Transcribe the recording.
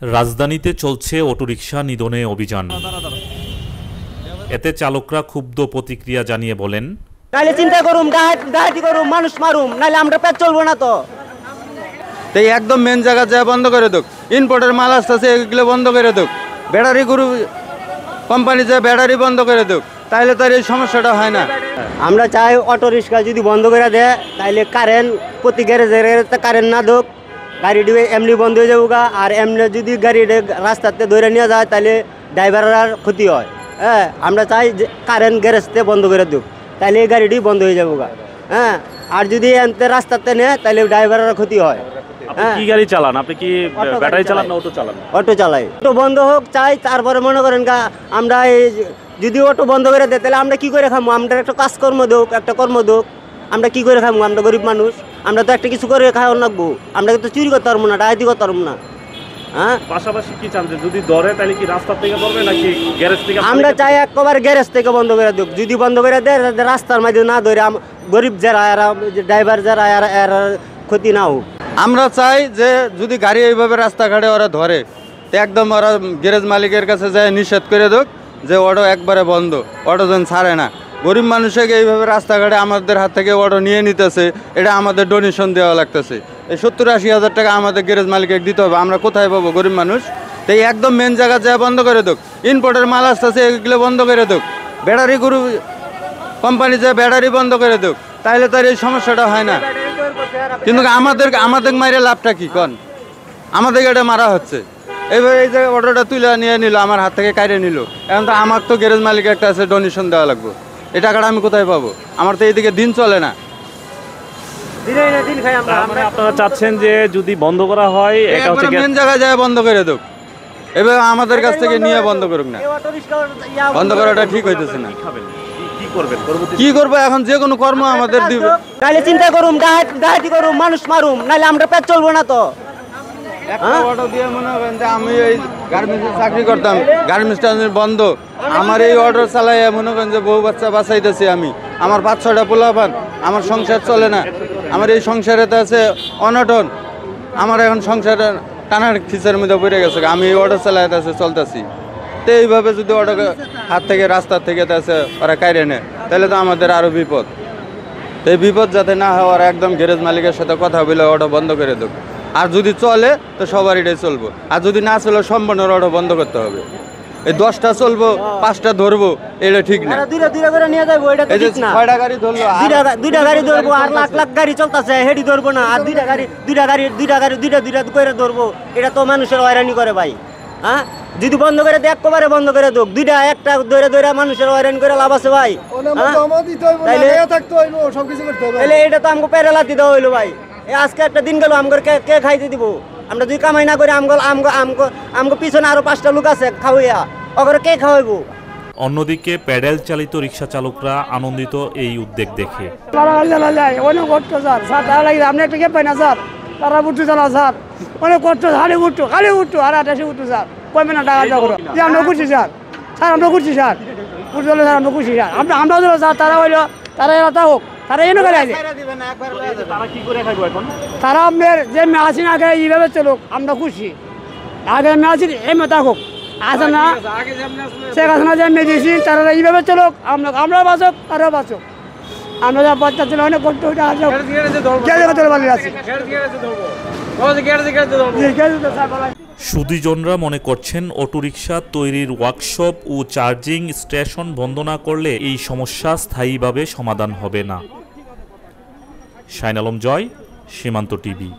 রাজধানীতে চলছে অটোরিকশা নিধনে অভিযান। এতে চালকরা ক্ষুব্ধ প্রতিক্রিয়া জানিয়ে বলেন, নাইলে চিন্তা করুম, ডাহাতি করুম, মানুষ মারুম, নাইলে আমরা পেট চলবো না। তো তাই একদম মেন জায়গা যায় বন্ধ করে দেখ। ইম্পোর্টের মাল আসতেছে, এগুলো বন্ধ করে দেখ। ব্যাটারি গ্রুপ কোম্পানি যায় ব্যাটারি বন্ধ করে দেখ, তাইলে তার এই সমস্যাটা হয় না। আমরা চাই অটো রিক্সা যদি বন্ধ করে দেয় তাইলে কারেন্ট প্রতি গ্যারেজে কারেন্ট না দোক, গাড়িটি এমনি বন্ধ হয়ে যাবো। আর এমনি যদি গাড়ি রাস্তাতে ধরে নিয়ে যায় তাহলে ড্রাইভারের ক্ষতি হয়। হ্যাঁ, আমরা চাই যে কারেন্ট গ্যারেজতে বন্ধ করে দেব, তাহলে এই গাড়িটি বন্ধ হয়ে যাবো। হ্যাঁ, আর যদি এনতে রাস্তাতে নেয় তাহলে ড্রাইভারের ক্ষতি হয়। কি গাড়ি চালান আপনি? কি ব্যাটারি চালান না অটো চালান? অটো চালাই। অটো বন্ধ হোক চাই, তারপরে মনে করেন আমরা এই যদি অটো বন্ধ করে দেয় তাহলে আমরা কি করে খাবো? আমরা একটা কাজকর্ম দোক, একটা কর্ম দোক, আমরা কি করে খাবো? আমরা গরিব মানুষ, আমরা তো একটা কিছু করে খাওয়া লাগবো। আমরা তো চুরি করতে পারবো না, ডাকাতি করতে পারবো না। হ্যাঁ, পাশাপাশি কি চান যে যদি ধরে তাহলে কি রাস্তা থেকে ধরবে নাকি গ্যারেজ থেকে? আমরা চাই একবার গ্যারেজ থেকে বন্ধ করে দেব। যদি বন্ধ করে দেয় রাস্তার মাঝে না ধরে গরিব যারা ড্রাইভার যারা এর ক্ষতি না হোক। আমরা চাই যে যদি গাড়ি এইভাবে রাস্তাঘাটে ওরা ধরে তো একদম ওরা গ্যারেজ মালিকের কাছে যায় নিষেধ করে দেখ যে অটো একবারে বন্ধ, অটো যেন ছাড়ে না। গরিব মানুষকে এইভাবে রাস্তাঘাটে আমাদের হাত থেকে অটো নিয়ে নিতেছে, এটা আমাদের ডোনেশন দেওয়া লাগতেছে। এই 70-80 হাজার টাকা আমাদের গ্যারেজ মালিককে দিতে হবে, আমরা কোথায় পাবো গরিব মানুষ? তাই একদম মেন জায়গা যায় বন্ধ করে দেখ। ইম্পোর্টের মাল আসতেছে, এগুলো বন্ধ করে দেখ। ব্যাটারি গ্রুপ কোম্পানি যায় ব্যাটারি বন্ধ করে দেখ, তাহলে তার এই সমস্যাটা হয় না। কিন্তু আমাদের মাইরে লাভটা কি কন? আমাদেরকে এটা মারা হচ্ছে। এবার এই যে অটোটা তুলে নিয়ে নিল, আমার হাত থেকে কাইরে নিল, এখন তো আমার তো গ্যারেজ মালিক একটা আছে, ডোনেশন দেওয়া লাগবে। এই টাকাটা আমি কোথায় পাবো? আমার তো এইদিকে দিন চলে না। আপনারা চাচ্ছেন যে যদি বন্ধ করা হয় এটা হচ্ছে মেন জায়গায় যায় বন্ধ করে দেব, এবার আমাদের কাছ থেকে নিয়ে বন্ধ করুক না। বন্ধ করাটা ঠিক হইতেছে না। কি করবো এখন? যে কোনো কর্ম আমাদের দিবে। নাইলে চিন্তা করুম, ডাহাতি করুম, মানুষ মারুম, নাইলে আমরা পেট চলবো না। তো অটো দিয়ে মনে করেন যে আমি এই গার্মেন্টসে চাকরি করতাম, গার্মেন্টসটা বন্ধ, আমার এই অটো চালাই মনে করেন যে বউ বাচ্চা বাঁচাইতেছি আমি, আমার 5-6টা পোলাপান, আমার সংসার চলে না। আমার এই সংসারেতে আছে অনটন, আমার এখন সংসারে টানার খিচের মধ্যে পড়ে গেছে। আমি এই অটো চালাইতেছি, চলতেছি। তো এইভাবে যদি অটো হাত থেকে রাস্তার থেকে আছে ওরা কাইরে নেয় তাহলে তো আমাদের আরও বিপদ। এই বিপদ যাতে না হয় ওরা একদম গ্যারেজ মালিকের সাথে কথা বলে অটো বন্ধ করে দেব। আর যদি চলে তো সবার এটাই চলবো, আর যদি না চলে সম্পূর্ণ অটো বন্ধ করতে হবে। এই 10টা চলবো, 5টা ধরবো, এটা ঠিক না। এই যে 6টা গাড়ি ধরলো, দুইটা গাড়ি ধরবো, আর লাখ লাখ গাড়ি চলতেছে, হেডি ধরবো না। আর দুইটা গাড়ি করে ধরবো, এটা তো মানুষের হয়রানি করে ভাই। হ্যাঁ, যদি বন্ধ করে দেয় একবারে বন্ধ করে দেখ, দুইটা একটা ধরে মানুষের হয়রানি করে লাভ আছে ভাই? তাহলে এটা তো আমাকে পেরালাতি দেওয়া হইলো ভাই। আজকে একটা দিন গেল, আমগর কে খাইতে দিব? আমরা যদি কামাই না করি আমগো পিছনে আরো 5টা লোক আছে খাওয়াইয়া, ওগরে কে খাওয়াইবো? অন্যদিকে প্যাডেল চালিত রিক্সা চালকরা আনন্দিত এই উদ্যোগ দেখে। অনেক কষ্ট স্যার, আপনি একটা কে পাই না স্যার, তারা উঠতে চালা স্যার, অনেক কষ্ট, খালি উঠতো আর আটাশে উঠতো স্যার, কমে না টাকা করে। আমরা খুশি স্যার, আমরা খুশি স্যার, উঠতে স্যার আমরা খুশি স্যার। আমরা স্যার, তারা হইলো তারা এলাকা হোক, তারা এনে করে আছে। তারা আপনার যে মেশিন আগে এইভাবে চলুক, আমরা খুশি। আগে মেশিন এমনি থাকুক, আছে না শেখ হাসিনা যে মেডিসিন, তারা এইভাবে চলুক, আমরা বাঁচুক, তারাও বাঁচুক। আমরা যা বাচ্চা ছিল অনেক কষ্ট সুধীজনরা মনে করছেন অটোরিকশা তৈরির ওয়ার্কশপ ও চার্জিং স্টেশন বন্ধ না করলে এই সমস্যা স্থায়ীভাবে সমাধান হবে না। শাইন আলম জয়, সীমান্ত টিভি।